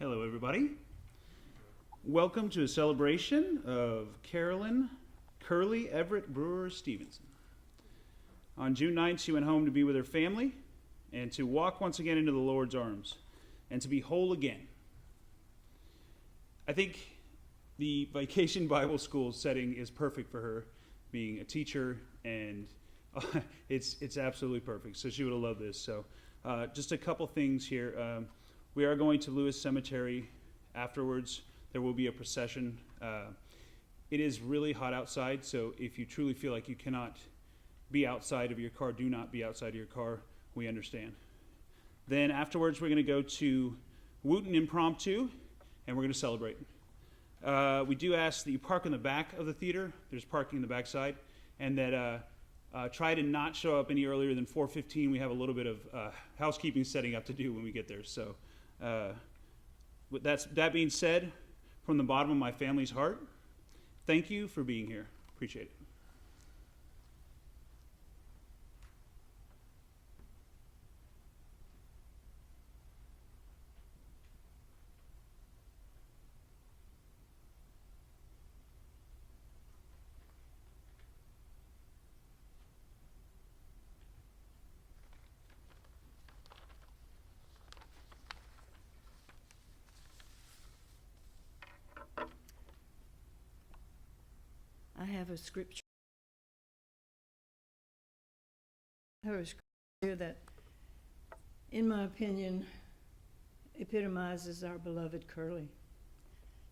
Hello, everybody. Welcome to a celebration of Carolyn, Curli, Everett, Brewer, Stephenson. On June 9th, she went home to be with her family and to walk once again into the Lord's arms and to be whole again. I think the Vacation Bible School setting is perfect for her, being a teacher, and it's absolutely perfect. So she would have loved this. So just a couple things here. We are going to Lewis Cemetery afterwards. There will be a procession. It is really hot outside, so if you truly feel like you cannot be outside of your car, do not be outside of your car. We understand. Then afterwards, we're going to go to Wooten Impromptu, and we're going to celebrate. We do ask that you park in the back of the theater. There's parking in the back side. And that try to not show up any earlier than 4:15. We have a little bit of housekeeping setting up to do when we get there. So that being said, from the bottom of my family's heart, thank you for being here. Appreciate it. I have a scripture here that, in my opinion, epitomizes our beloved Curli.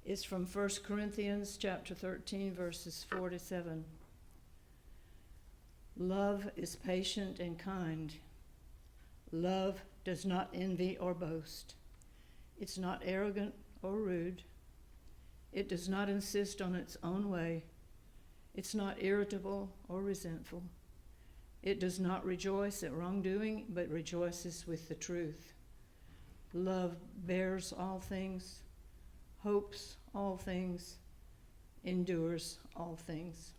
It's from 1 Corinthians chapter 13, verses 4 to 7. Love is patient and kind. Love does not envy or boast. It's not arrogant or rude. It does not insist on its own way. It's not irritable or resentful. It does not rejoice at wrongdoing, but rejoices with the truth. Love bears all things, hopes all things, endures all things.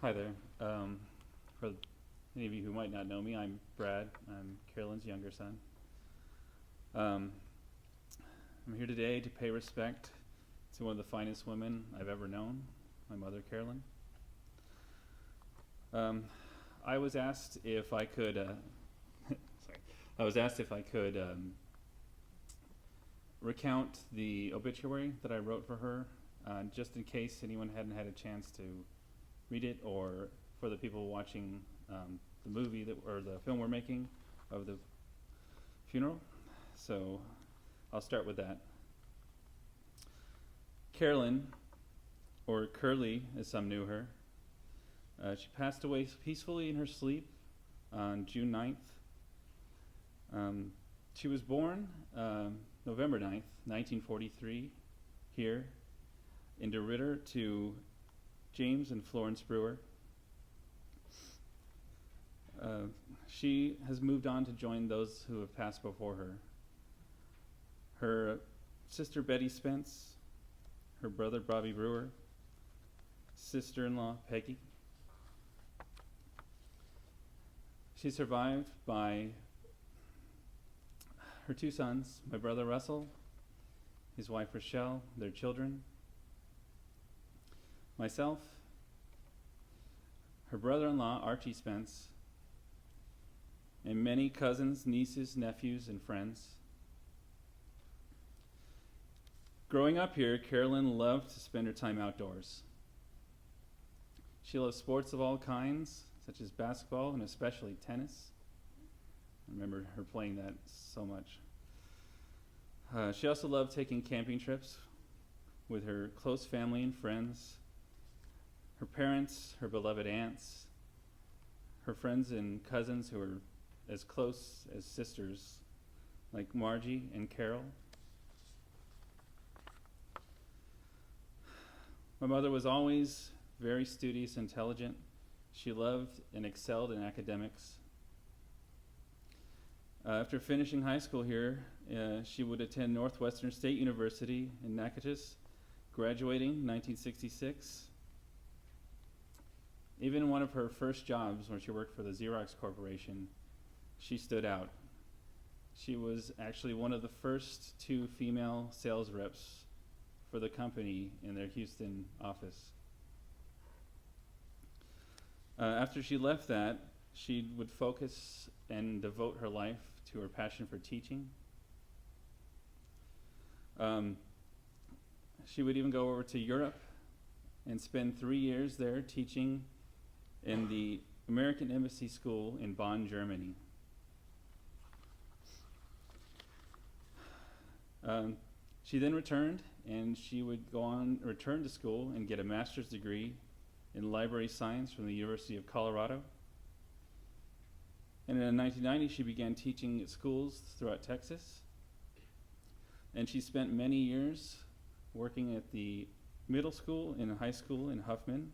Hi there. For any of you who might not know me, I'm Brad. I'm Carolyn's younger son. I'm here today to pay respect to one of the finest women I've ever known, my mother, Carolyn. I was asked if I could, recount the obituary that I wrote for her, just in case anyone hadn't had a chance to read it, or for the people watching the movie or the film we're making of the funeral. So I'll start with that. Carolyn, or Curli as some knew her, she passed away peacefully in her sleep on June 9th. She was born November 9th, 1943, here in DeRidder to James and Florence Brewer. She has moved on to join those who have passed before her. Her sister Betty Spence, her brother Bobby Brewer, sister-in-law Peggy. She's survived by her two sons, my brother Russell, his wife Rochelle, their children, myself, her brother-in-law Archie Spence, and many cousins, nieces, nephews, and friends. Growing up here, Carolyn loved to spend her time outdoors. She loved sports of all kinds, such as basketball and especially tennis. I remember her playing that so much. She also loved taking camping trips with her close family and friends, her parents, her beloved aunts, her friends and cousins who were as close as sisters, like Margie and Carol. My mother was always very studious, intelligent. She loved and excelled in academics. After finishing high school here, she would attend Northwestern State University in Natchitoches, graduating in 1966. Even in one of her first jobs, when she worked for the Xerox Corporation, she stood out. She was actually one of the first two female sales reps for the company in their Houston office. After she left that, she would focus and devote her life to her passion for teaching. She would even go over to Europe and spend 3 years there teaching in the American Embassy School in Bonn, Germany. She then returned, and she would return to school and get a master's degree in library science from the University of Colorado. And in 1990, she began teaching at schools throughout Texas. And she spent many years working at the middle school and high school in Huffman,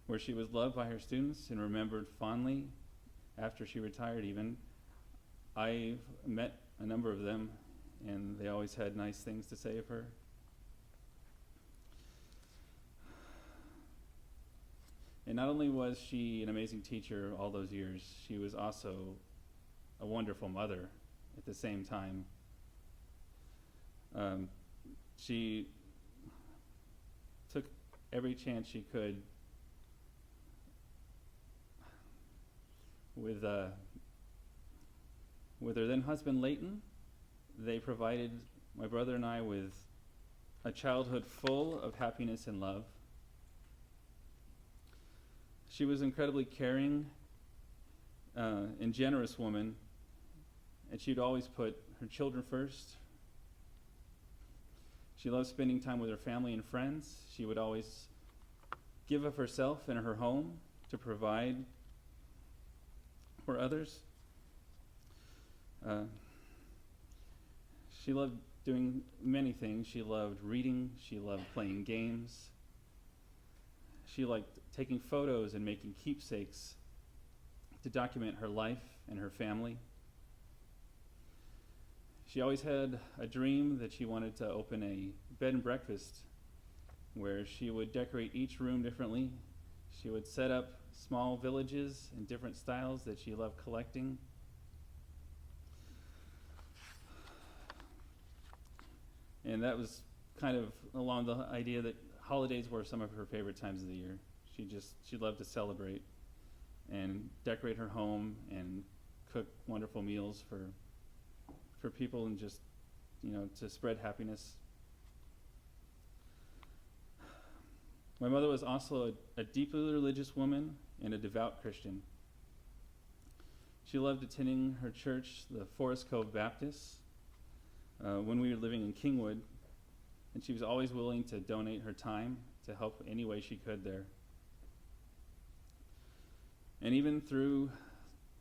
where she was loved by her students and remembered fondly after she retired even. I've met a number of them, and they always had nice things to say of her. And not only was she an amazing teacher all those years, she was also a wonderful mother at the same time. She took every chance she could with her then husband Leighton. They provided my brother and I with a childhood full of happiness and love. She was an incredibly caring and generous woman, and she'd always put her children first. She loved spending time with her family and friends. She would always give of herself and her home to provide for others. She loved doing many things. She loved reading. She loved playing games. She liked taking photos and making keepsakes to document her life and her family. She always had a dream that she wanted to open a bed and breakfast where she would decorate each room differently. She would set up small villages in different styles that she loved collecting. And that was kind of along the idea that holidays were some of her favorite times of the year. She loved to celebrate and decorate her home and cook wonderful meals for people and just, to spread happiness. My mother was also a deeply religious woman and a devout Christian. She loved attending her church, the Forest Cove Baptist, when we were living in Kingwood, and she was always willing to donate her time to help any way she could there. And even through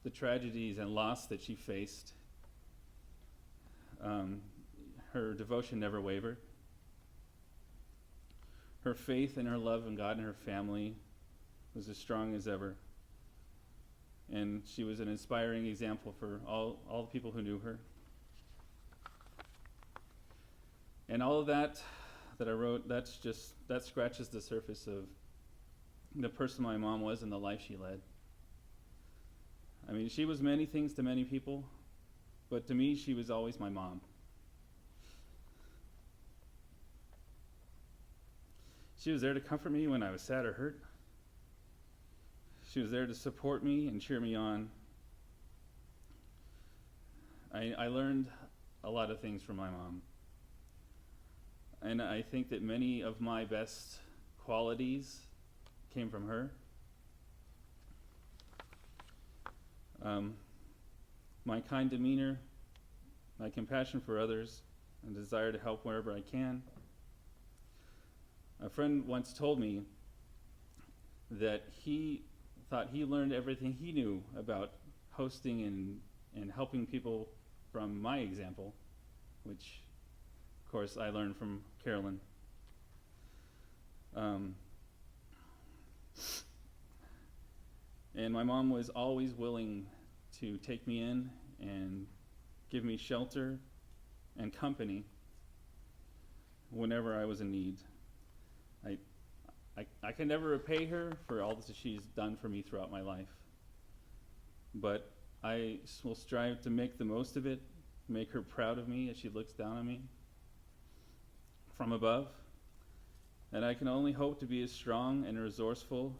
the tragedies and loss that she faced, her devotion never wavered. Her faith and her love in God and her family was as strong as ever. And she was an inspiring example for all the people who knew her. And all of that I wrote, that scratches the surface of the person my mom was and the life she led. I mean, she was many things to many people, but to me, she was always my mom. She was there to comfort me when I was sad or hurt. She was there to support me and cheer me on. I learned a lot of things from my mom. And I think that many of my best qualities came from her. My kind demeanor, my compassion for others, and desire to help wherever I can. A friend once told me that he thought he learned everything he knew about hosting and helping people from my example, which, of course, I learned from Carolyn. And my mom was always willing to take me in and give me shelter and company whenever I was in need. I can never repay her for all that she's done for me throughout my life, but I will strive to make the most of it, make her proud of me as she looks down on me from above, and I can only hope to be as strong and resourceful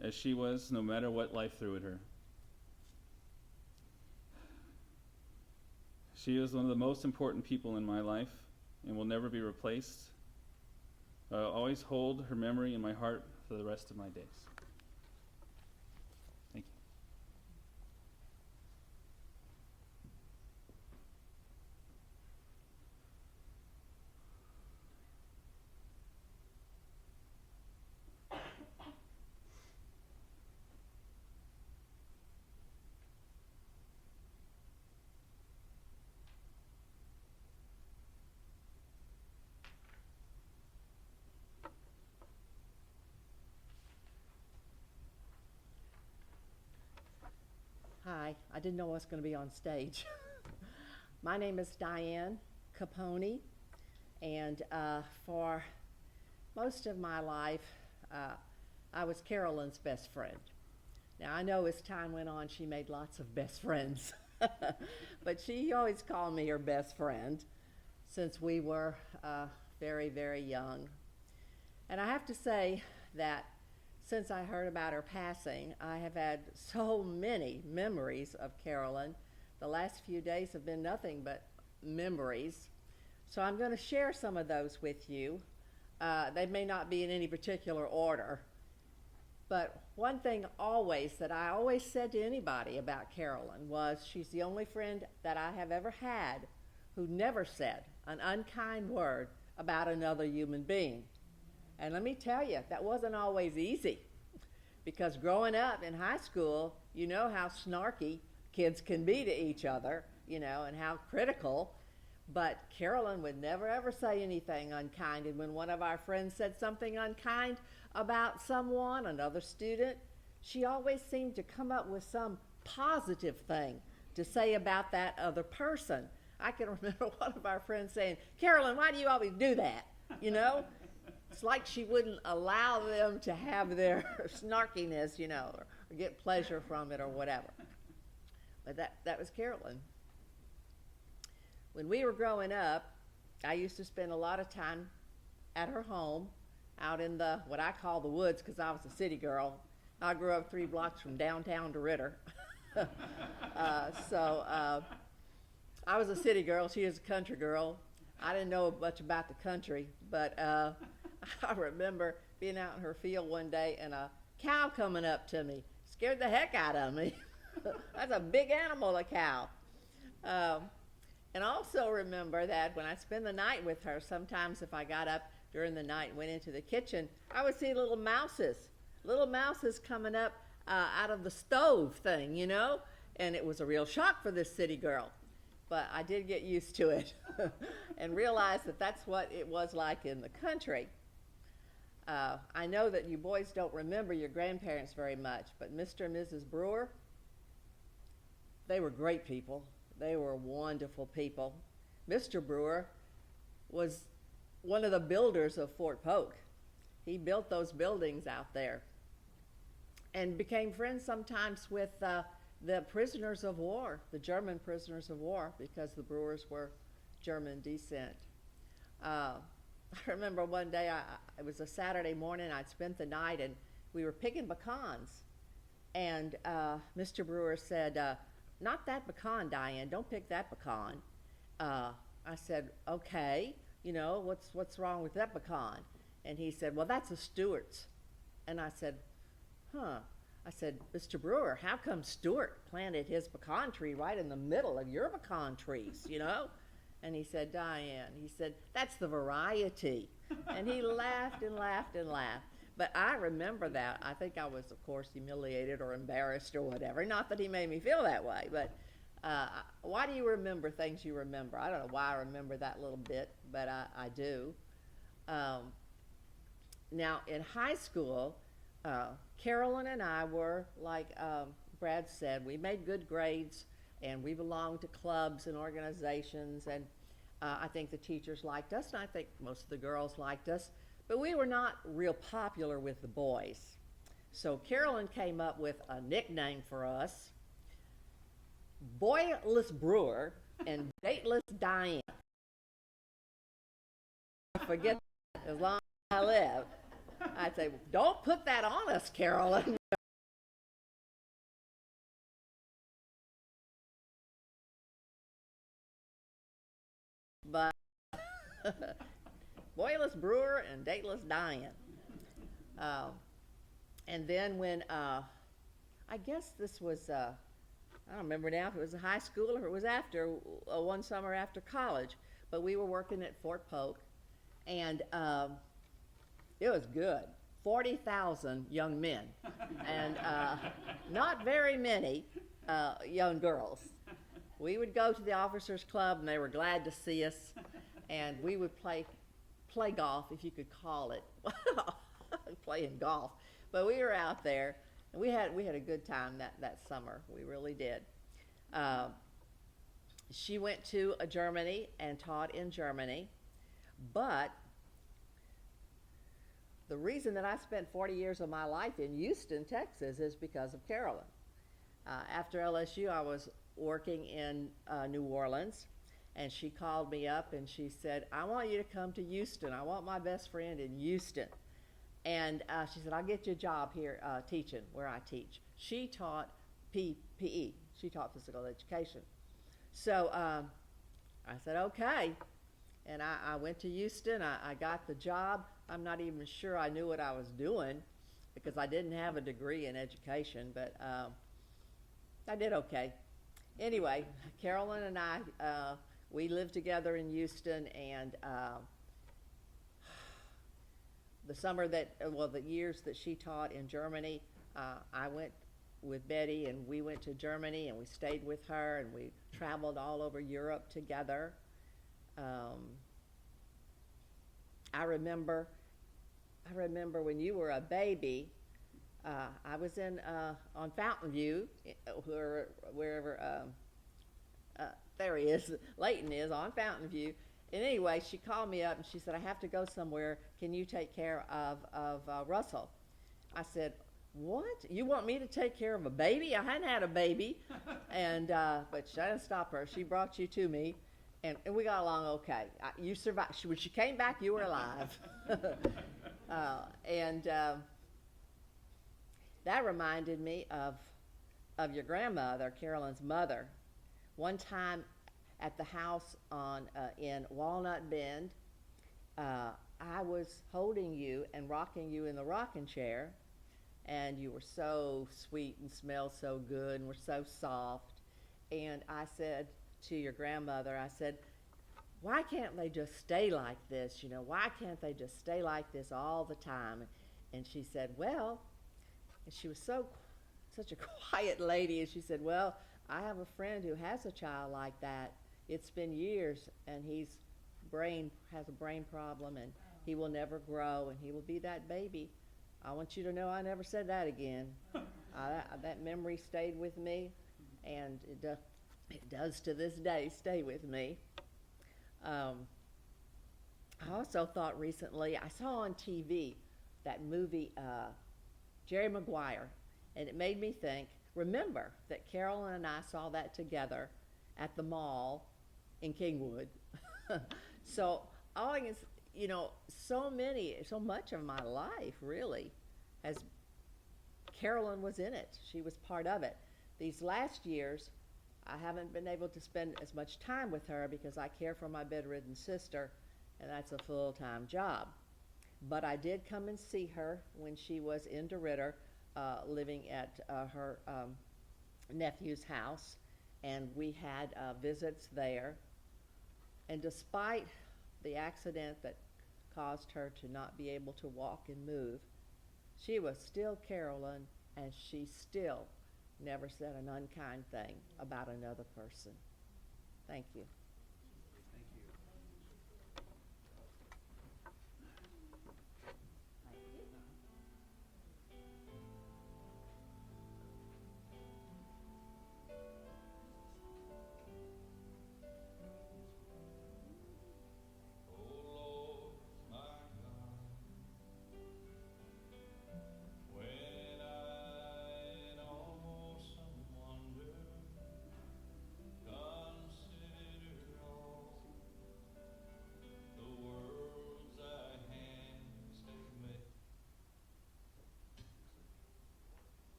as she was, no matter what life threw at her. She is one of the most important people in my life and will never be replaced. I'll always hold her memory in my heart for the rest of my days. Thank you. Hi, I didn't know I was going to be on stage. My name is Diane Capone, and for most of my life, I was Carolyn's best friend. Now, I know as time went on, she made lots of best friends, but she always called me her best friend since we were very, very young. And I have to say that since I heard about her passing, I have had so many memories of Carolyn. The last few days have been nothing but memories. So I'm going to share some of those with you. They may not be in any particular order. But one thing that I always said to anybody about Carolyn was she's the only friend that I have ever had who never said an unkind word about another human being. And let me tell you, that wasn't always easy, because growing up in high school, you know how snarky kids can be to each other, and how critical. But Carolyn would never ever say anything unkind. And when one of our friends said something unkind about someone, another student, she always seemed to come up with some positive thing to say about that other person. I can remember one of our friends saying, "Carolyn, why do you always do that?" it's like she wouldn't allow them to have their snarkiness, you know, or get pleasure from it or whatever. But that was Carolyn. When we were growing up, I used to spend a lot of time at her home out in the, what I call the woods, because I was a city girl. I grew up 3 blocks from downtown to Ritter. So I was a city girl. She was a country girl. I didn't know much about the country, but I remember being out in her field one day and a cow coming up to me. Scared the heck out of me. That's a big animal, a cow. And also remember that when I spent the night with her, sometimes if I got up during the night and went into the kitchen, I would see little mouses coming up out of the stove thing, you know? And it was a real shock for this city girl. But I did get used to it and realized that that's what it was like in the country. I know that you boys don't remember your grandparents very much, but Mr. and Mrs. Brewer, they were great people. They were wonderful people. Mr. Brewer was one of the builders of Fort Polk. He built those buildings out there and became friends sometimes with the prisoners of war, the German prisoners of war, because the Brewers were German descent. I remember one day, it was a Saturday morning, I'd spent the night and we were picking pecans. And Mr. Brewer said, not that pecan, Diane, don't pick that pecan. I said, okay, you know, what's wrong with that pecan? And he said, well, that's a Stewart's. And I said, huh. I said, Mr. Brewer, how come Stewart planted his pecan tree right in the middle of your pecan trees, you know? And he said, Diane, he said, that's the variety. And he laughed and laughed and laughed. But I remember that. I think I was, of course, humiliated or embarrassed or whatever. Not that he made me feel that way, but why do you remember things you remember? I don't know why I remember that little bit, but I do. Now, in high school, Carolyn and I were, like Brad said, we made good grades, and we belonged to clubs and organizations, and I think the teachers liked us, and I think most of the girls liked us, but we were not real popular with the boys. So Carolyn came up with a nickname for us, Boyless Brewer and Dateless Diane. Forget that as long as I live. I'd say, don't put that on us, Carolyn. But Boyless Brewer and Dateless Diane. And then when, I guess this was, I don't remember now if it was a high school or if it was after, one summer after college, but we were working at Fort Polk, and it was good. 40,000 young men, and not very many young girls. We would go to the officers' club, and they were glad to see us, and we would play golf, if you could call it, playing golf. But we were out there, and we had a good time that summer. We really did. She went to Germany and taught in Germany, but the reason that I spent 40 years of my life in Houston, Texas, is because of Carolyn. After LSU, I was working in New Orleans, and she called me up and she said, I want you to come to Houston. I want my best friend in Houston. And she said, I'll get you a job here teaching where I teach. She taught PE. She taught physical education. So I said, okay. And I went to Houston. I got the job. I'm not even sure I knew what I was doing because I didn't have a degree in education, but I did okay. Anyway, Carolyn and I, we lived together in Houston, and the years that she taught in Germany, I went with Betty, and we went to Germany, and we stayed with her, and we traveled all over Europe together. I remember when you were a baby, I was on Fountain View, wherever there he is, Layton is on Fountain View, And anyway, she called me up and she said, I have to go somewhere. Can you take care of Russell? I said, what? You want me to take care of a baby? I hadn't had a baby. But she didn't stop her. She brought you to me, and we got along okay. You survived. When she came back, you were alive. and that reminded me of your grandmother, Carolyn's mother. One time at the house in Walnut Bend, I was holding you and rocking you in the rocking chair, and you were so sweet and smelled so good and were so soft. And I said to your grandmother, I said, why can't they just stay like this? You know, why can't they just stay like this all the time? And she said, well, and she was such a quiet lady, and she said, well, I have a friend who has a child like that. It's been years, and has a brain problem, and he will never grow, and he will be that baby. I want you to know I never said that again. That memory stayed with me, and it does to this day stay with me. I also thought recently, I saw on TV that movie, Jerry Maguire, and it made me think, remember that Carolyn and I saw that together at the mall in Kingwood. So all I can, so much of my life really Carolyn was in it. She was part of it. These last years, I haven't been able to spend as much time with her because I care for my bedridden sister, and that's a full-time job. But I did come and see her when she was in DeRidder, living at her nephew's house, and we had visits there. And despite the accident that caused her to not be able to walk and move, she was still Carolyn, and she still never said an unkind thing about another person. Thank you. Thank you.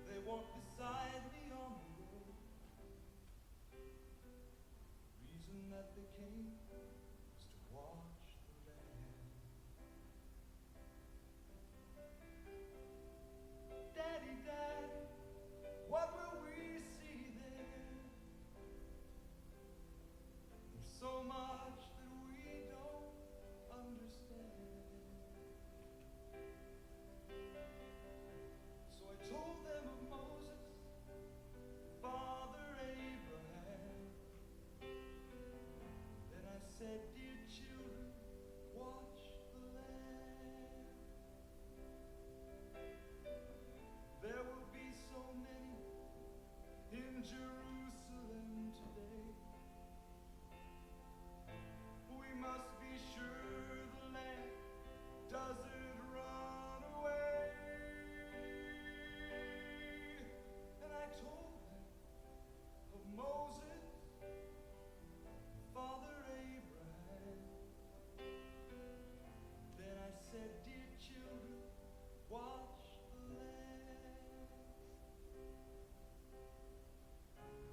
They walk beside me on the road. Reason that they came was to watch the land. Daddy, Daddy, what will we see there? There's so much that we don't understand. So I told them of Moses, Father Abraham. Then I said, dear children, watch the land. There will be so many in Jerusalem today. We must be sure the land doesn't run away. And I told them of Moses, Father Abraham. Then I said, dear children, watch the land.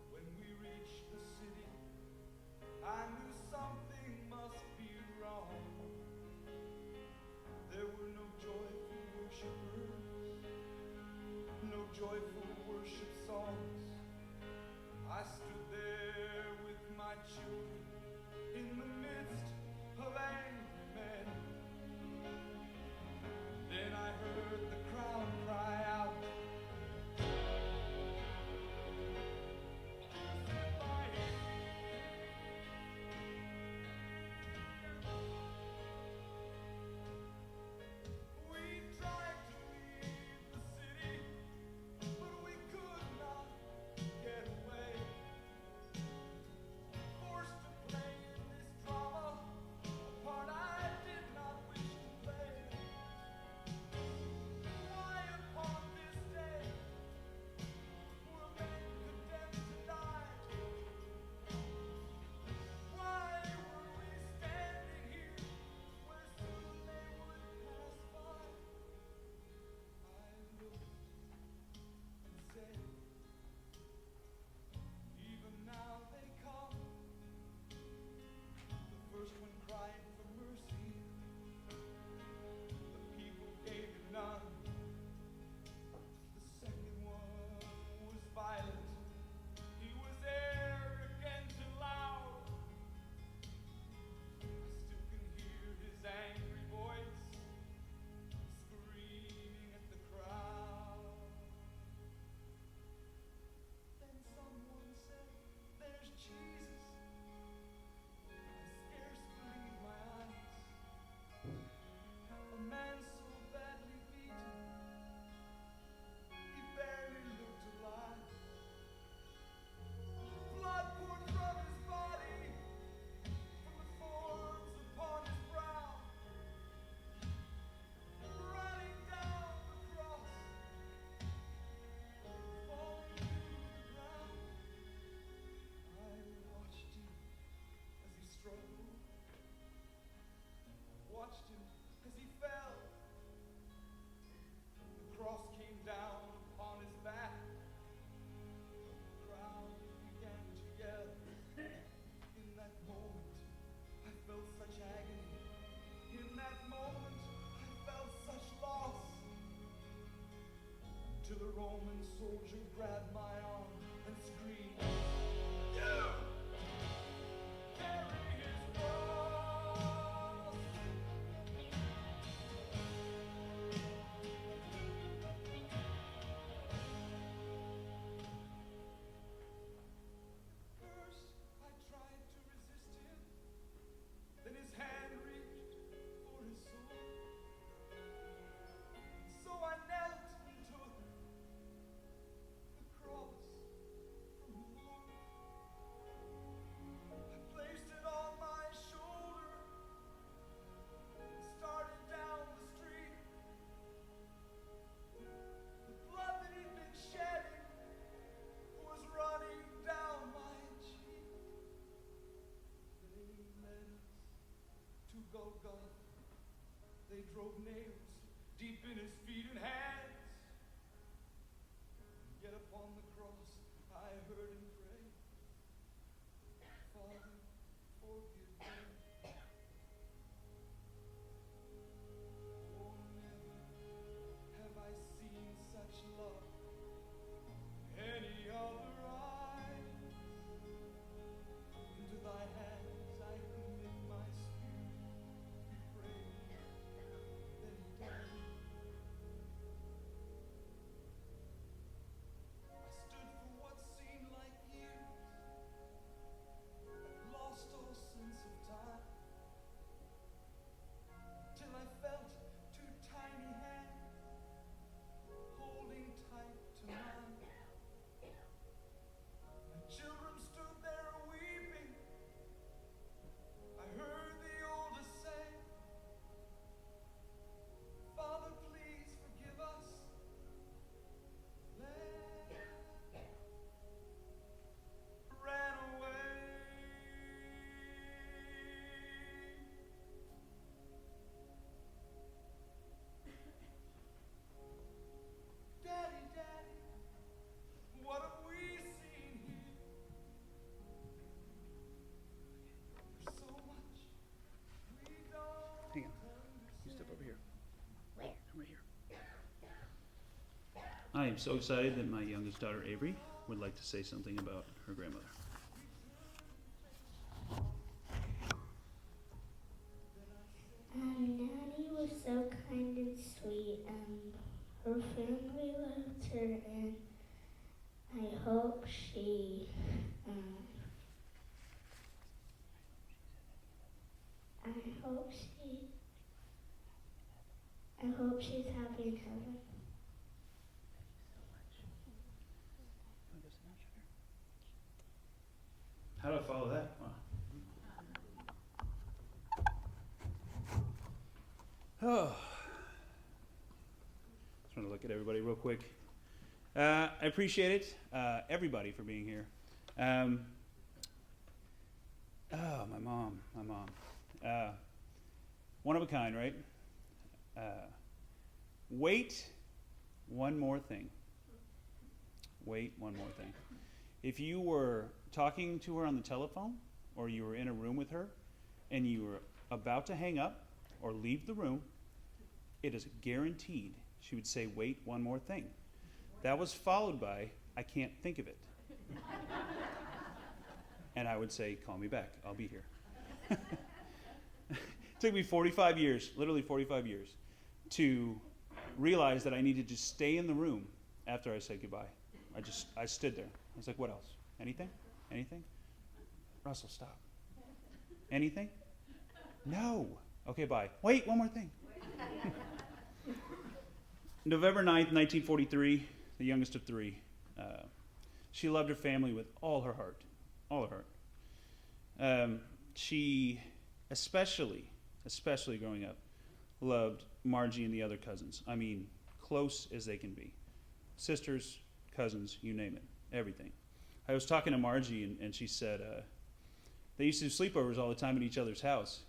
When we reached the city, I knew something must be wrong. There were no joyful worshipers, no joyful worship songs. I stood there with my children in the midst of angry men. Then I heard the crowd cry out, "Crucify him!" Roman soldier grabbed my arm and screamed, "You! Carry his cross!" First, I tried to resist him. Then his hand reached for his sword. So I knelt and took the cross from the Lord. I placed it on my shoulder and started down the street. The blood that he'd been shedding was running down my cheek. They led us to Golgotha. They drove nails deep in his feet and hands. Yet upon the cross I heard him pray, "Father, forgive them." Oh, never have I seen such love in any other eyes. Into thy hands I commit my spirit. We pray that he died. I stood for what seemed like years, lost all sense of time, till I felt two tiny hands holding tight to mine. My children stood there weeping. I heard the oldest say, "Father, please forgive us." Lamb ran away. Daddy, Daddy, what have we seen here? There's so much we don't Hang on. understand. You step over here. Come right here. I am so excited that my youngest daughter, Avery, would like to say something about her grandmother. Nanny was so kind and sweet. Her family loved her, and I hope she, I hope she's happy in heaven. How do I follow that? Wow. Oh. Just want to look at everybody real quick. I appreciate it, everybody, for being here. My mom. One of a kind, right? Wait one more thing. Wait one more thing. If you were talking to her on the telephone, or you were in a room with her, and you were about to hang up or leave the room, it is guaranteed she would say, "Wait one more thing." That was followed by, "I can't think of it." And I would say, "Call me back, I'll be here." It took me 45 years, literally 45 years, to realize that I needed to stay in the room after I said goodbye. I stood there. I was like, "What else? Anything? Anything? Russell, stop. Anything? No. Okay, bye. Wait, one more thing." November 9th, 1943, the youngest of three. She loved her family with all her heart. All her heart. She, especially growing up, loved Margie and the other cousins. I mean, close as they can be. Sisters, cousins, you name it. Everything. I was talking to Margie, and she said they used to do sleepovers all the time at each other's house.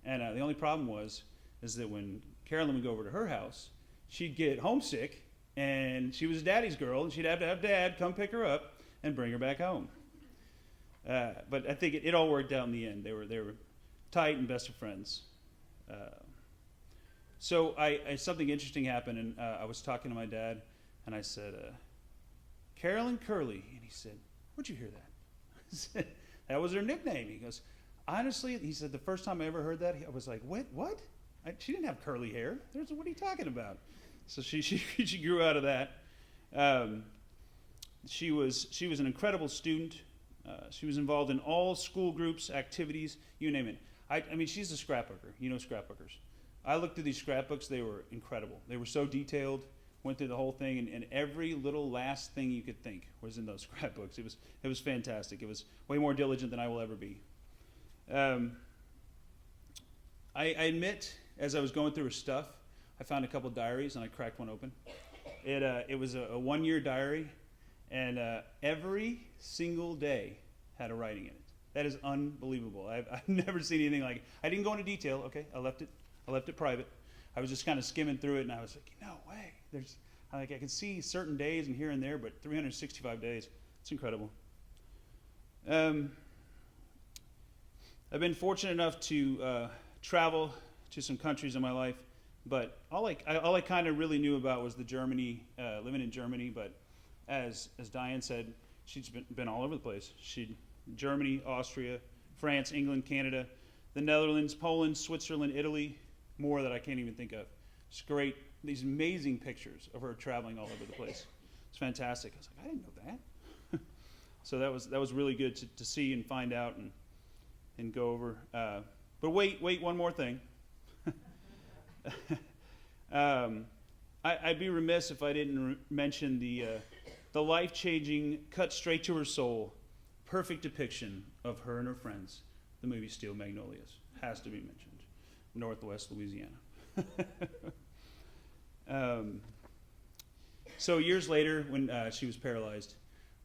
And the only problem is that when Carolyn would go over to her house, she'd get homesick, and she was daddy's girl, and she'd have to have dad come pick her up and bring her back home. But I think it all worked out in the end. They were tight and best of friends. So something interesting happened, and I was talking to my dad, And I said, Carolyn Curli. And he said, where'd you hear that? I said, that was her nickname. He goes, honestly, he said, the first time I ever heard that, I was like, what? She didn't have curly hair. What are you talking about? So she grew out of that. She was an incredible student. She was involved in all school groups, activities, you name it. I mean, she's a scrapbooker. You know scrapbookers. I looked through these scrapbooks. They were incredible. They were so detailed. Went through the whole thing, and every little last thing you could think was in those scrapbooks. It was fantastic. It was way more diligent than I will ever be. I admit, as I was going through her stuff, I found a couple diaries, and I cracked one open. It was a one-year diary, and every single day had a writing in it. That is unbelievable. I've never seen anything like it. I didn't go into detail. Okay, I left it private. I was just kind of skimming through it, and I was like, no way. I can see certain days and here and there, but 365 days. It's incredible. I've been fortunate enough to travel to some countries in my life, but all I kind of really knew about was living in Germany. But as Diane said, she's been all over the place. Germany, Austria, France, England, Canada, the Netherlands, Poland, Switzerland, Italy, more that I can't even think of. It's great. These amazing pictures of her traveling all over the place. It's fantastic. I was like, I didn't know that. So that was really good to see and find out and go over. But wait, one more thing. I'd be remiss if I didn't mention the life-changing, cut straight to her soul, perfect depiction of her and her friends, the movie Steel Magnolias. Has to be mentioned. Northwest Louisiana. So years later, when she was paralyzed,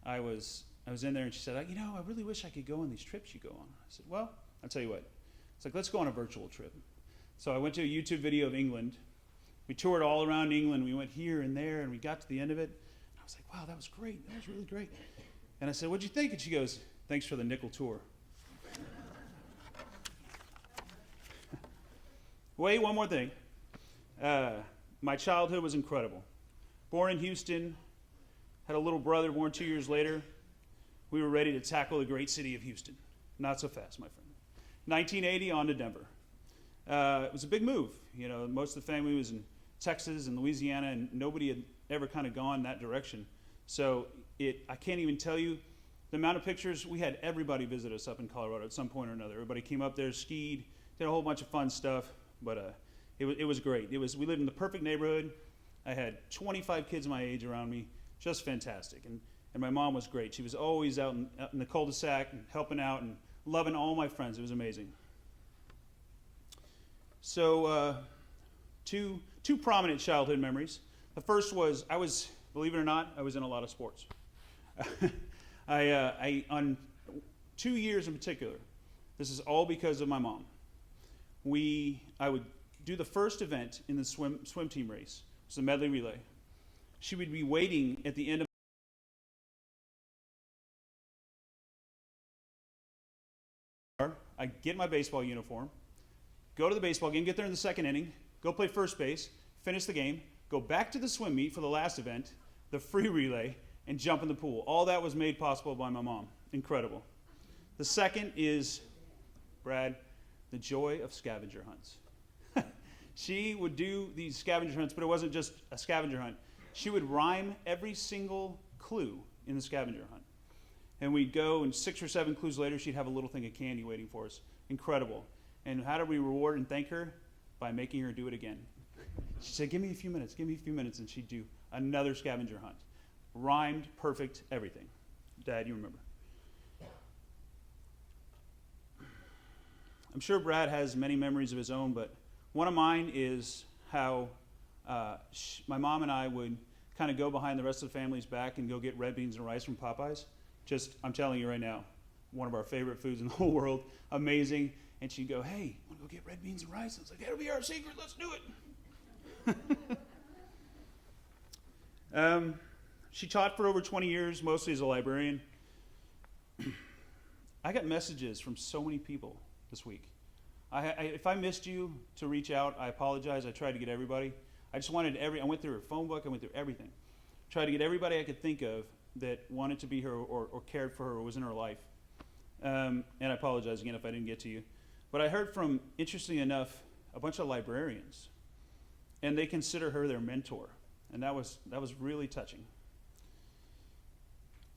I was in there, and she said, I really wish I could go on these trips you go on. I said, well, I'll tell you what. It's like, let's go on a virtual trip. So I went to a YouTube video of England. We toured all around England. We went here and there, and we got to the end of it. And I was like, wow, that was great. That was really great. And I said, what'd you think? And she goes, thanks for the nickel tour. Wait, one more thing. My childhood was incredible. Born in Houston, had a little brother born 2 years later. We were ready to tackle the great city of Houston. Not so fast, my friend. 1980, on to Denver. It was a big move. Most of the family was in Texas and Louisiana, and nobody had ever kind of gone that direction. So I can't even tell you the amount of pictures. We had everybody visit us up in Colorado at some point or another. Everybody came up there, skied, did a whole bunch of fun stuff. But it was great. We lived in the perfect neighborhood. I had 25 kids my age around me, just fantastic. And my mom was great. She was always out in the cul-de-sac and helping out and loving all my friends. It was amazing. So two prominent childhood memories. The first was believe it or not, I was in a lot of sports. I on 2 years in particular. This is all because of my mom. I would do the first event in the swim team race. It was a medley relay. She would be waiting at the end of I'd get my baseball uniform, go to the baseball game, get there in the second inning, go play first base, finish the game, go back to the swim meet for the last event, the free relay, and jump in the pool. All that was made possible by my mom. Incredible. The second is, Brad, the joy of scavenger hunts. She would do these scavenger hunts, but it wasn't just a scavenger hunt. She would rhyme every single clue in the scavenger hunt. And we'd go, and 6 or 7 clues later, she'd have a little thing of candy waiting for us. Incredible. And how did we reward and thank her? By making her do it again. She said, give me a few minutes, and she'd do another scavenger hunt. Rhymed, perfect, everything. Dad, you remember. I'm sure Brad has many memories of his own, but one of mine is how my mom and I would kind of go behind the rest of the family's back and go get red beans and rice from Popeyes. I'm telling you right now, one of our favorite foods in the whole world. Amazing. And she'd go, hey, want to go get red beans and rice? I was like, that'll be our secret. Let's do it. She taught for over 20 years, mostly as a librarian. I got messages from so many people this week. If I missed you to reach out, I apologize. I tried to get everybody. I just wanted I went through her phone book. I went through everything. tried to get everybody I could think of that wanted to be her or cared for her or was in her life. And I apologize again if I didn't get to you. But I heard from, interestingly enough, a bunch of librarians. And they consider her their mentor. And that was really touching.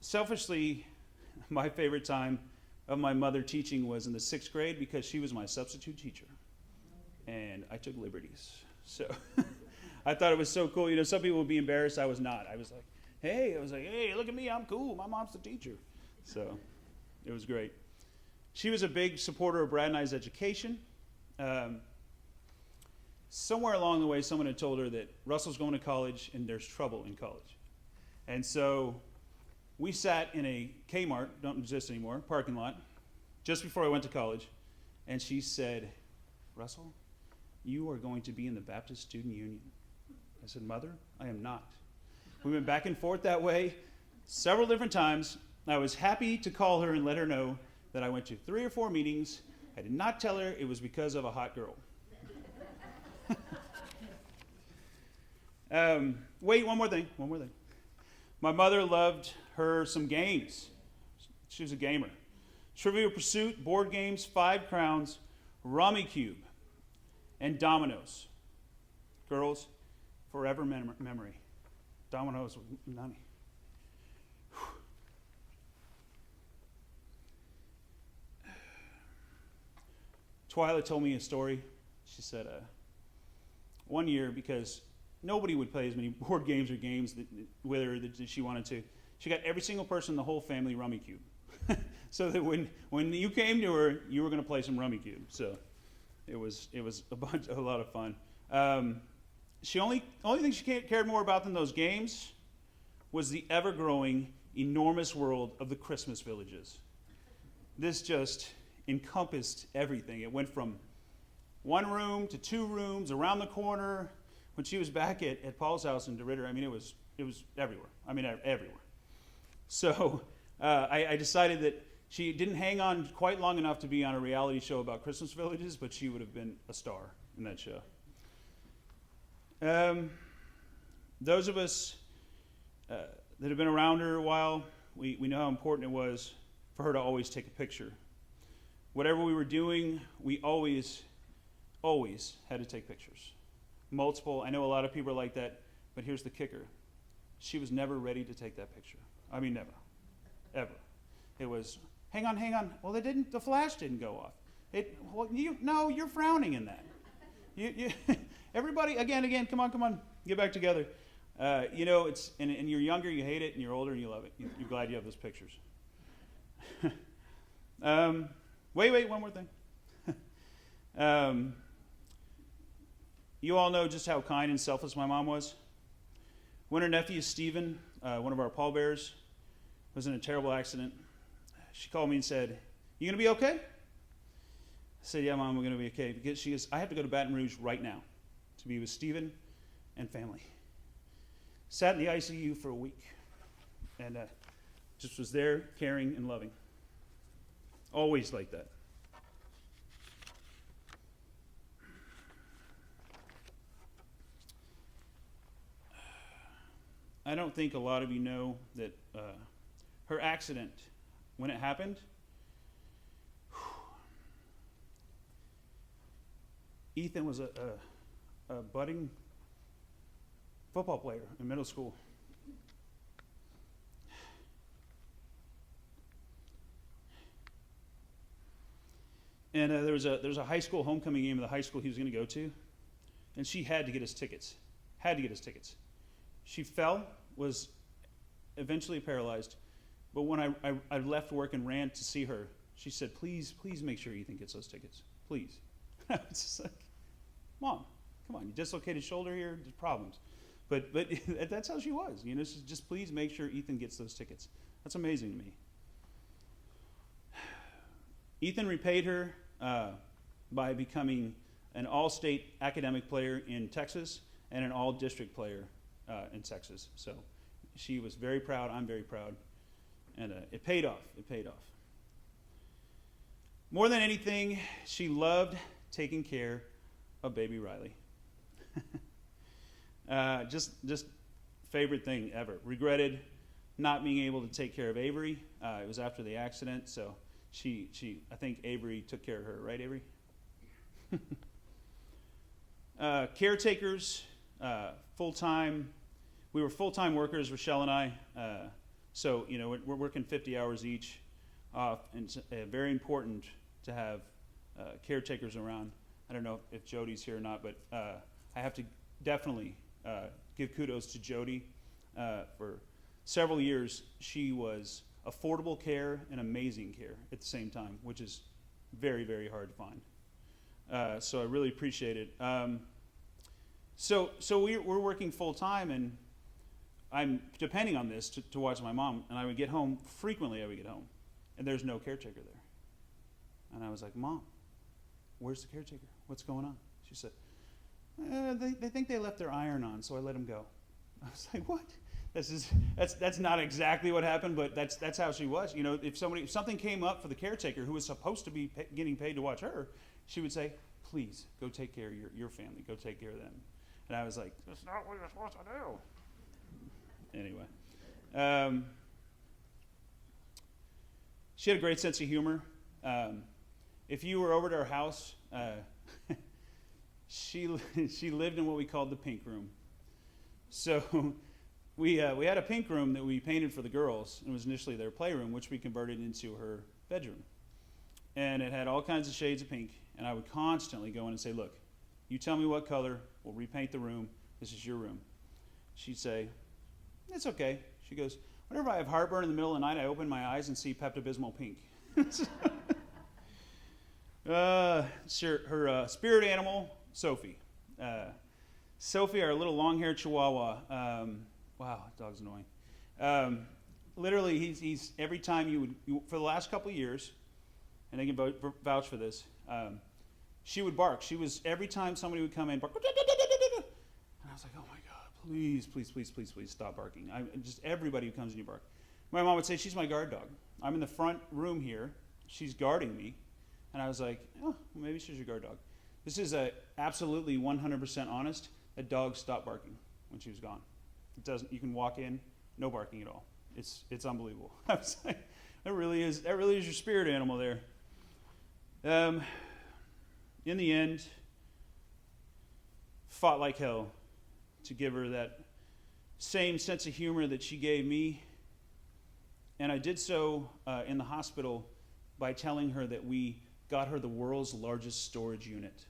Selfishly, my favorite time of my mother teaching was in the 6th grade because she was my substitute teacher. And I took liberties. So I thought it was so cool. You know, some people would be embarrassed. I was not. I was like, hey, look at me. I'm cool. My mom's the teacher. So it was great. She was a big supporter of Brad and I's education. Somewhere along the way, someone had told her that Russell's going to college and there's trouble in college. And so we sat in a Kmart, don't exist anymore, parking lot, just before I went to college. And she said, Russell, you are going to be in the Baptist Student Union. I said, Mother, I am not. We went back and forth that way several different times. I was happy to call her and let her know that I went to 3 or 4 meetings. I did not tell her it was because of a hot girl. Wait, one more thing. My mother loved her some games. She was a gamer. Trivial Pursuit, board games, 5 Crowns, Rummy Cube, and Dominoes. Girls, forever memory. Dominoes with Nani. Twyla told me a story. She said, one year, because nobody would play as many board games or games with her that she wanted to, she got every single person in the whole family Rummy Cube. So that when you came to her, you were going to play some Rummy Cube. So it was a lot of fun. She only thing she cared more about than those games was the ever-growing, enormous world of the Christmas villages. This just encompassed everything. It went from 1 room to 2 rooms, around the corner. When she was back at Paul's house in DeRidder, I mean, it was everywhere. I mean, everywhere. So I decided that she didn't hang on quite long enough to be on a reality show about Christmas villages, but she would have been a star in that show. Those of us that have been around her a while, we know how important it was for her to always take a picture. Whatever we were doing, we always had to take pictures. Multiple. I know a lot of people are like that, but here's the kicker. She was never ready to take that picture. I mean, never. Ever. It was, hang on. Well, the flash didn't go off. You're frowning in that. You everybody, again, come on, get back together. It's, and you're younger, you hate it, and you're older, and you love it. You're glad you have those pictures. Wait, one more thing. You all know just how kind and selfless my mom was. When her nephew, Stephen, one of our pallbearers, was in a terrible accident, she called me and said, "You going to be okay?" I said, "Yeah, Mom, we're going to be okay." Because she goes, "I have to go to Baton Rouge right now to be with Stephen and family." Sat in the ICU for a week and just was there, caring and loving. Always like that. I don't think a lot of you know that her accident, when it happened, Ethan was a budding football player in middle school. And there was a high school homecoming game of the high school he was going to go to, and she had to get his tickets. She fell, was eventually paralyzed, but when I left work and ran to see her, she said, please make sure Ethan gets those tickets. Please. I was just like, Mom, come on, you dislocated shoulder here, there's problems. But that's how she was. You know, just please make sure Ethan gets those tickets. That's amazing to me. Ethan repaid her by becoming an all-state academic player in Texas and an all-district player in Texas. So she was very proud. I'm very proud. And it paid off. More than anything, she loved taking care of baby Riley. Just favorite thing ever. Regretted not being able to take care of Avery. It was after the accident, so I think Avery took care of her, right, Avery? Caretakers, full-time. We were full-time workers, Rochelle and I. So, we're working 50 hours each. And it's very important to have caretakers around. I don't know if Jody's here or not, but I have to definitely give kudos to Jody. For several years, she was affordable care and amazing care at the same time, which is very, very hard to find. So I really appreciate it. So we're working full time, and I'm depending on this to watch my mom. And I would get home frequently. I would get home, and there's no caretaker there. And I was like, Mom, where's the caretaker? What's going on? She said, they think they left their iron on, so I let them go. I was like, what? That's not exactly what happened, but that's how she was. If something came up for the caretaker who was supposed to be getting paid to watch her, she would say, please go take care of your family. Go take care of them. And I was like, that's not what you're supposed to do. Anyway, she had a great sense of humor. If you were over to her house, she lived in what we called the pink room. So we had a pink room that we painted for the girls. It was initially their playroom, which we converted into her bedroom. And it had all kinds of shades of pink. And I would constantly go in and say, look, you tell me what color, we'll repaint the room. This is your room. She'd say, it's okay. She goes, whenever I have heartburn in the middle of the night, I open my eyes and see Pepto-Bismol pink. Her spirit animal, Sophie. Sophie, our little long-haired Chihuahua. Wow, that dog's annoying. Literally, he's every time for the last couple of years, and they can vouch for this, she would bark. She was, every time somebody would come in, bark. And I was like, oh my God, please, please, please, please, please stop barking. Just everybody who comes in, you bark. My mom would say, she's my guard dog. I'm in the front room here. She's guarding me. And I was like, oh, well, maybe she's your guard dog. This is absolutely 100% honest. That dog stopped barking when she was gone. You can walk in, no barking at all. It's unbelievable. I was like, that really is your spirit animal there. In the end, fought like hell to give her that same sense of humor that she gave me. And I did so in the hospital by telling her that we got her the world's largest storage unit.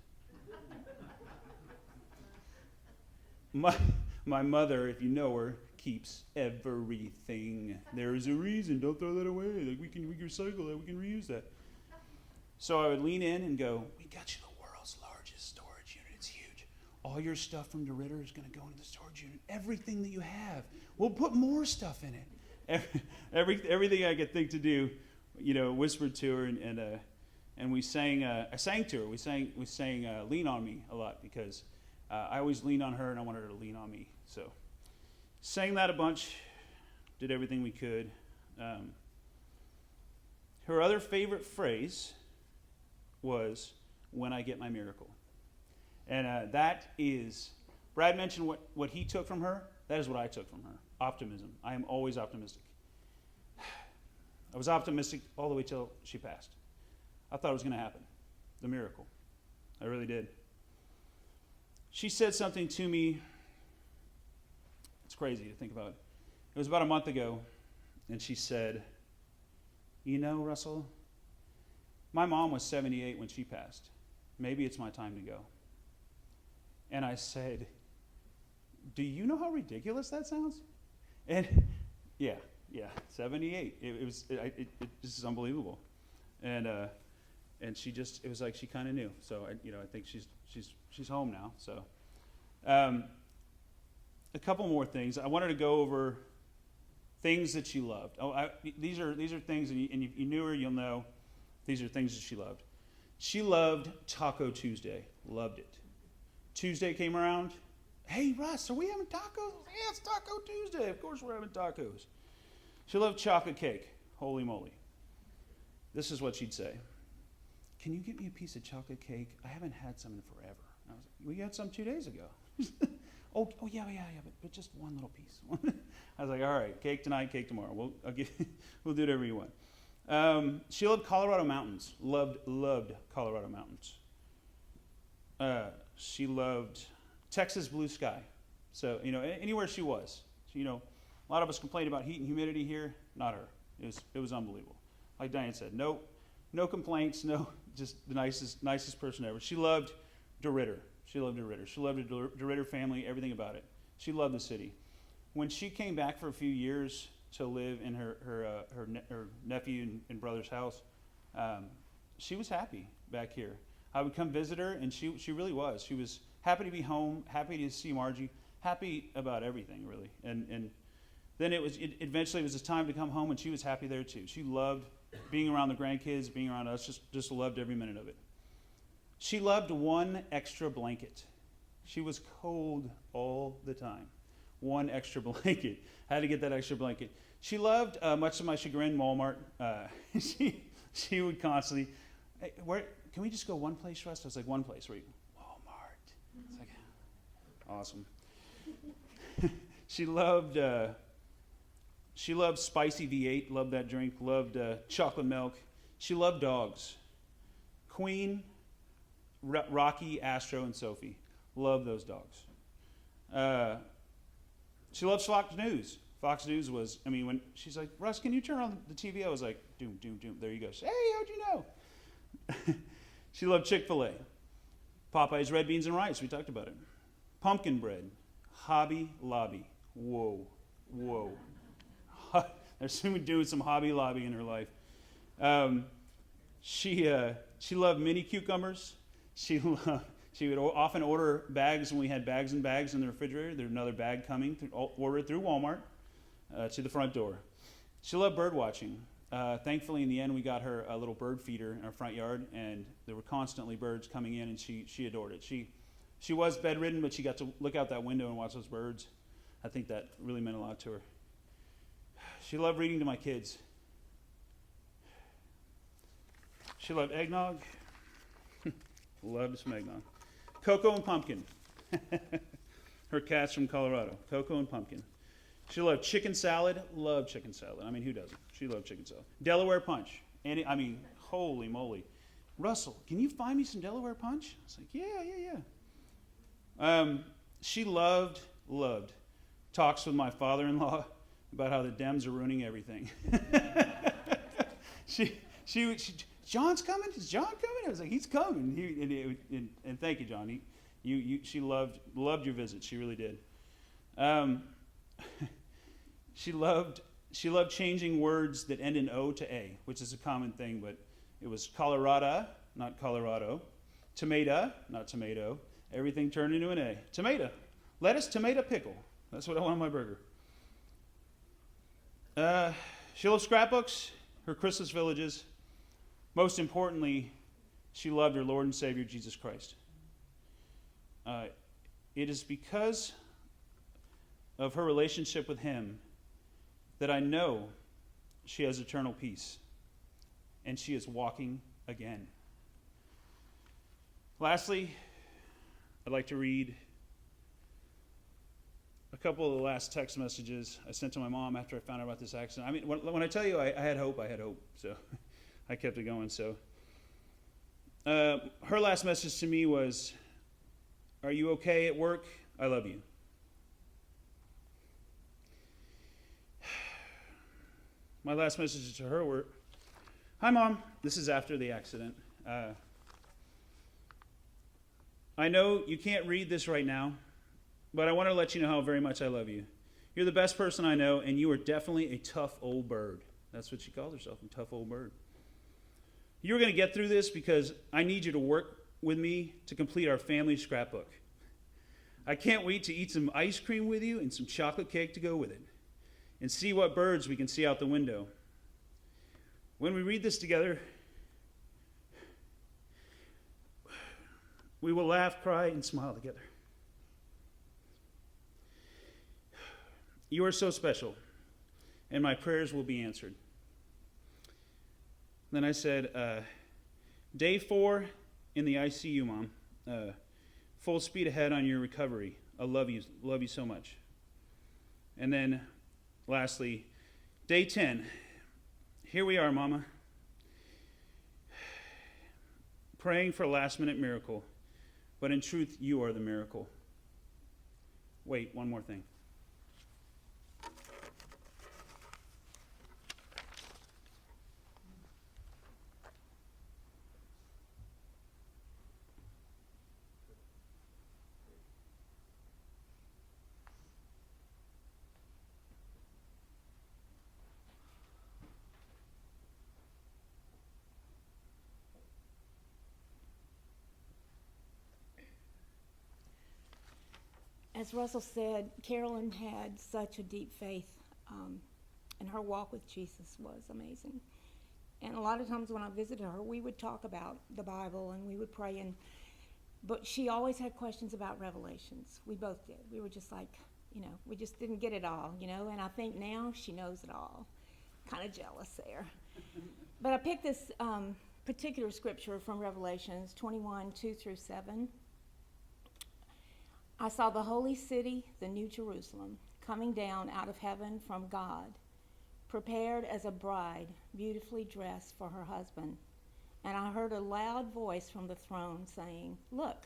My mother, if you know her, keeps everything. There is a reason. Don't throw that away. Like we can recycle that. We can reuse that. So I would lean in and go, we got you the world's largest storage unit. It's huge. All your stuff from DeRitter is going to go into the storage unit. Everything that you have. We'll put more stuff in it. Everything I could think to do, whispered to her, and we sang. I sang to her. We sang "Lean on Me" a lot because I always lean on her, and I wanted her to lean on me. So sang that a bunch. Did everything we could. Her other favorite phrase was "When I get my miracle," and that is. Brad mentioned what he took from her. That is what I took from her. Optimism. I am always optimistic. I was optimistic all the way till she passed. I thought it was going to happen. The miracle. I really did. She said something to me. It's crazy to think about. It was about a month ago, and she said, Russell, my mom was 78 when she passed. Maybe it's my time to go. And I said, do you know how ridiculous that sounds? And yeah, 78. It this is unbelievable. And it was like she kind of knew. So I think she's home now. So a couple more things. I wanted to go over things that she loved. These are things, and you knew her, you'll know. These are things that she loved. She loved Taco Tuesday. Loved it. Tuesday came around. Hey, Russ, are we having tacos? Yeah, it's Taco Tuesday. Of course we're having tacos. She loved chocolate cake. Holy moly. This is what she'd say. Can you get me a piece of chocolate cake? I haven't had some in forever. And I was like, we had some 2 days ago. Oh, yeah, but just one little piece. I was like, all right, cake tonight, cake tomorrow. We'll do whatever you want. She loved Colorado mountains. Loved Colorado mountains. She loved Texas blue sky. So, anywhere she was. So, a lot of us complain about heat and humidity here. Not her. It was unbelievable. Like Diane said, no complaints, just the nicest person ever. She loved DeRitter. She loved the DeRitter family, everything about it. She loved the city. When she came back for a few years to live in her nephew and brother's house, she was happy back here. I would come visit her, and she really was. She was happy to be home, happy to see Margie, happy about everything, really. And then eventually it was time to come home, and she was happy there too. She loved being around the grandkids, being around us, just loved every minute of it. She loved one extra blanket. She was cold all the time. One extra blanket. Had to get that extra blanket. She loved, much to my chagrin, Walmart. She would constantly, hey, can we just go one place, Russ? I was like, one place. Where you? Walmart. It's like, awesome. She loved spicy V8. Loved that drink. Loved chocolate milk. She loved dogs. Queen, Rocky, Astro, and Sophie. Love those dogs. She loved Fox News. Fox News was, when she's like, Russ, can you turn on the TV? I was like, doom, doom, doom. There you go. Hey, how'd you know? She loved Chick-fil-A. Popeye's red beans and rice. We talked about it. Pumpkin bread. Hobby Lobby. Whoa. There's someone doing some Hobby Lobby in her life. She loved mini cucumbers. She would often order bags when we had bags and bags in the refrigerator. There's another bag coming. Order it through Walmart to the front door. She loved bird watching. Thankfully, in the end, we got her a little bird feeder in our front yard, and there were constantly birds coming in, and she adored it. She was bedridden, but she got to look out that window and watch those birds. I think that really meant a lot to her. She loved reading to my kids. She loved eggnog. Loved some eggnog. Cocoa and pumpkin. Her cat's from Colorado. Cocoa and pumpkin. She loved chicken salad. Loved chicken salad. Who doesn't? She loved chicken salad. Delaware punch. And holy moly. Russell, can you find me some Delaware punch? I was like, yeah. She loved talks with my father-in-law about how the Dems are ruining everything. She John's coming? Is John coming? I was like, he's coming. And thank you, John. She loved your visit. She really did. She loved changing words that end in O to A, which is a common thing, but it was Colorado, not Colorado. Tomato, not tomato. Everything turned into an A. Tomato. Lettuce, tomato, pickle. That's what I want on my burger. She loved scrapbooks, her Christmas villages. Most importantly, she loved her Lord and Savior, Jesus Christ. It is because of her relationship with him that I know she has eternal peace, and she is walking again. Lastly, I'd like to read a couple of the last text messages I sent to my mom after I found out about this accident. When I tell you I had hope, so I kept it going. So her last message to me was, "Are you okay at work? I love you." My last message to her were, "Hi, Mom. This is after the accident. I know you can't read this right now, but I want to let you know how very much I love you. You're the best person I know, and you are definitely a tough old bird." That's what she called herself, a tough old bird. "You're going to get through this because I need you to work with me to complete our family scrapbook. I can't wait to eat some ice cream with you and some chocolate cake to go with it, and see what birds we can see out the window. When we read this together, we will laugh, cry, and smile together. You are so special, and my prayers will be answered." Then I said, "Day 4 in the ICU, Mom. Full speed ahead on your recovery. I love you so much. And then lastly, day 10. Here we are, Mama. Praying for a last minute miracle. But in truth, you are the miracle. Wait, one more thing. As Russell said, Carolyn had such a deep faith, and her walk with Jesus was amazing. And a lot of times when I visited her, we would talk about the Bible and we would pray, but she always had questions about Revelations. We both did. We were just like, we just didn't get it all, and I think now she knows it all. Kind of jealous there. But I picked this particular scripture from Revelations 21, 2 through 7. I saw the holy city, the New Jerusalem, coming down out of heaven from God, prepared as a bride, beautifully dressed for her husband. And I heard a loud voice from the throne saying, "Look,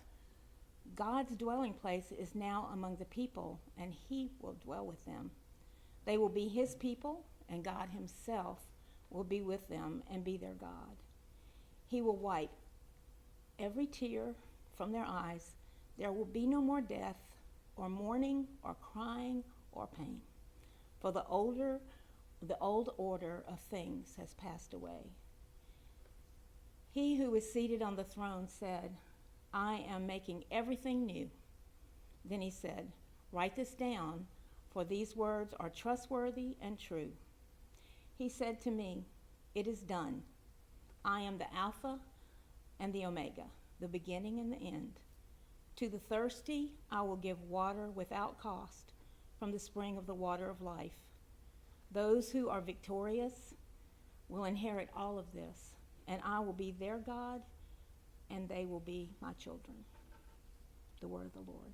God's dwelling place is now among the people, and he will dwell with them. They will be his people, and God himself will be with them and be their God. He will wipe every tear from their eyes. There will be no more death, or mourning, or crying, or pain. For the old order of things has passed away." He who was seated on the throne said, "I am making everything new." Then he said, "Write this down, for these words are trustworthy and true." He said to me, "It is done. I am the Alpha and the Omega, the beginning and the end. To the thirsty, I will give water without cost from the spring of the water of life. Those who are victorious will inherit all of this, and I will be their God, and they will be my children." The word of the Lord.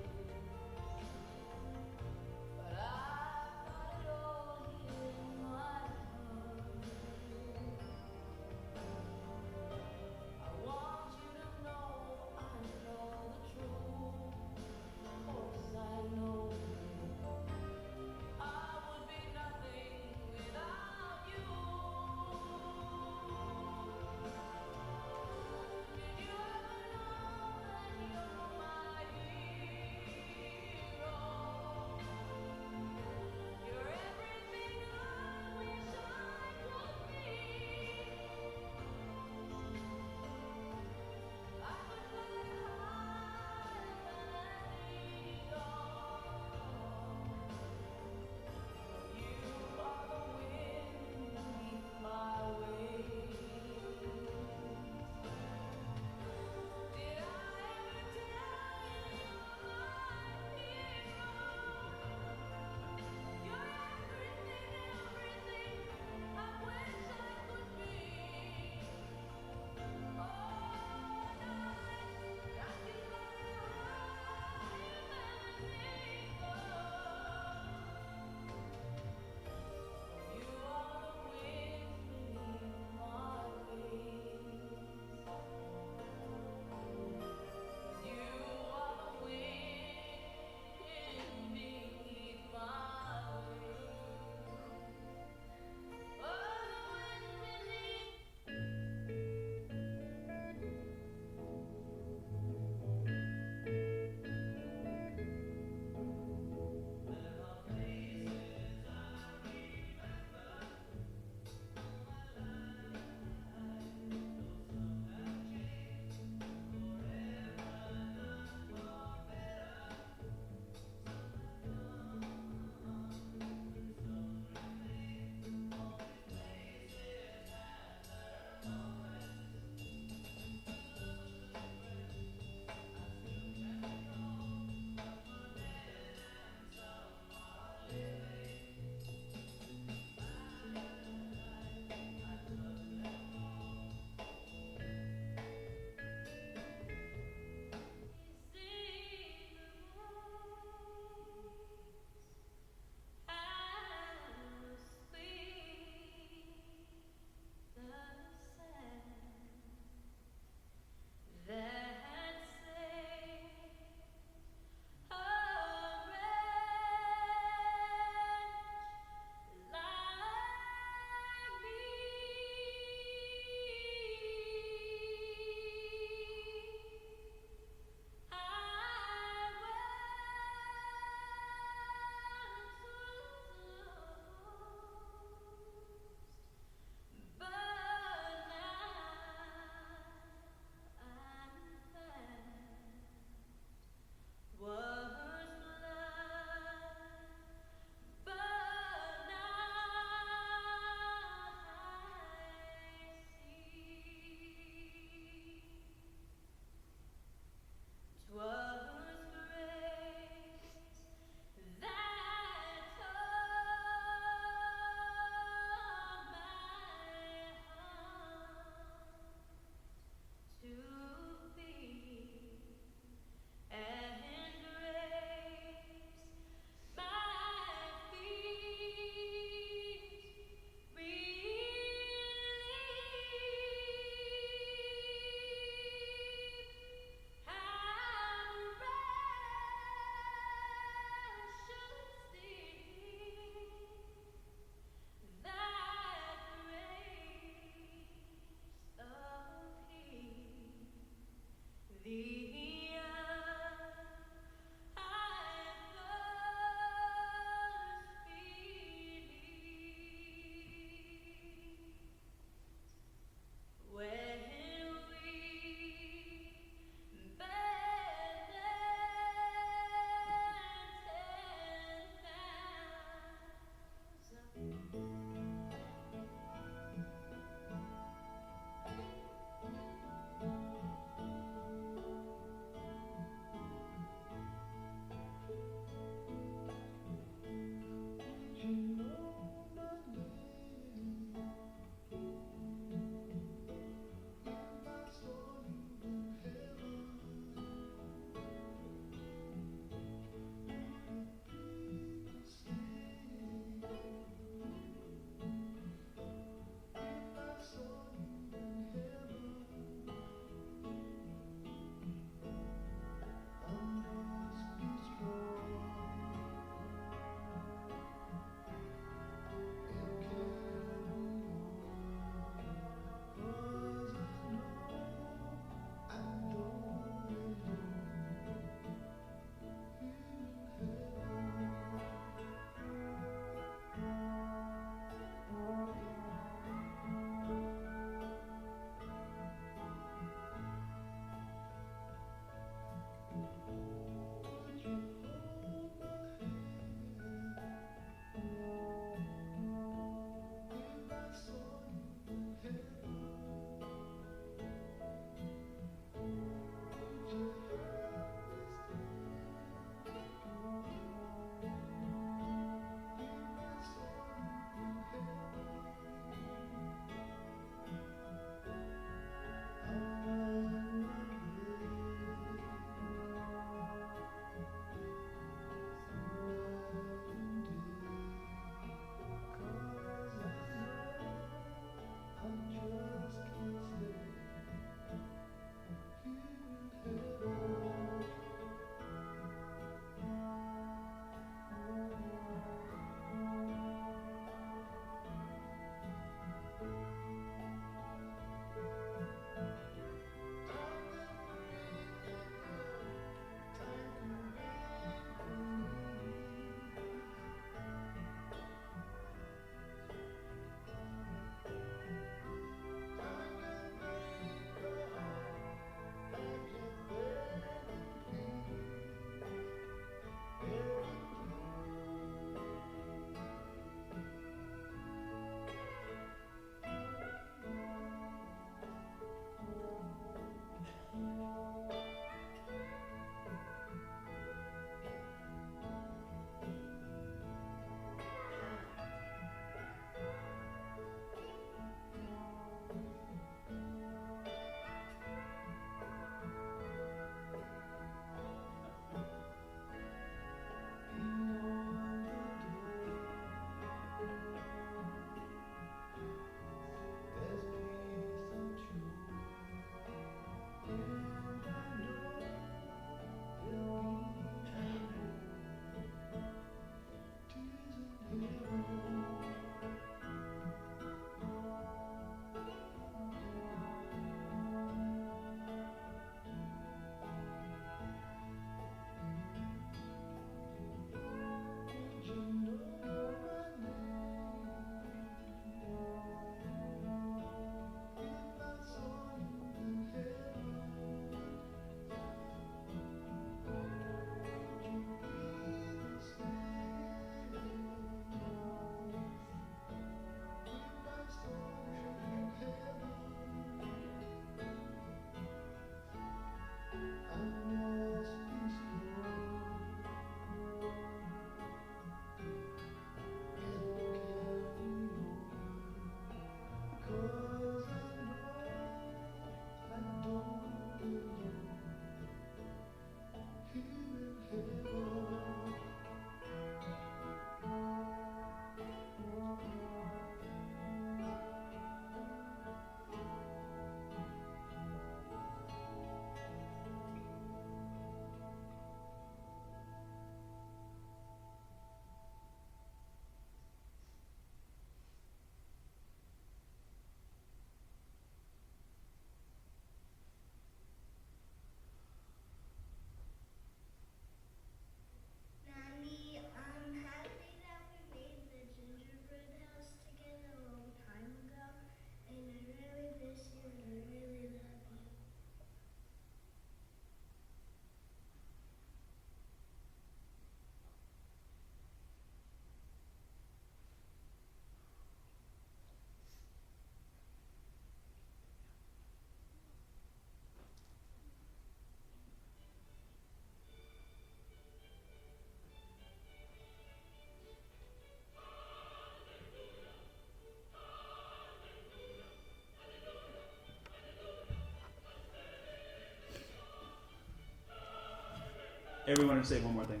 everyone to say one more thing.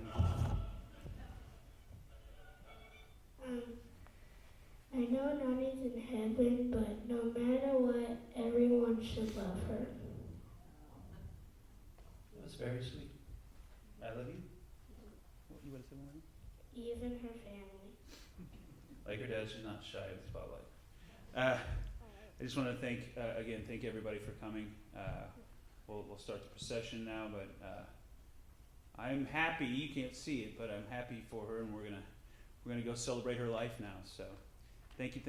I know Nani's in heaven, but no matter what, everyone should love her. That was very sweet. I love you. What, you want to say one more thing? Even her family. Like her dad, she's not shy of the spotlight. I just want to thank everybody for coming. We'll start the procession now, but I'm happy. You can't see it, but I'm happy for her, and we're gonna go celebrate her life now. So, thank you.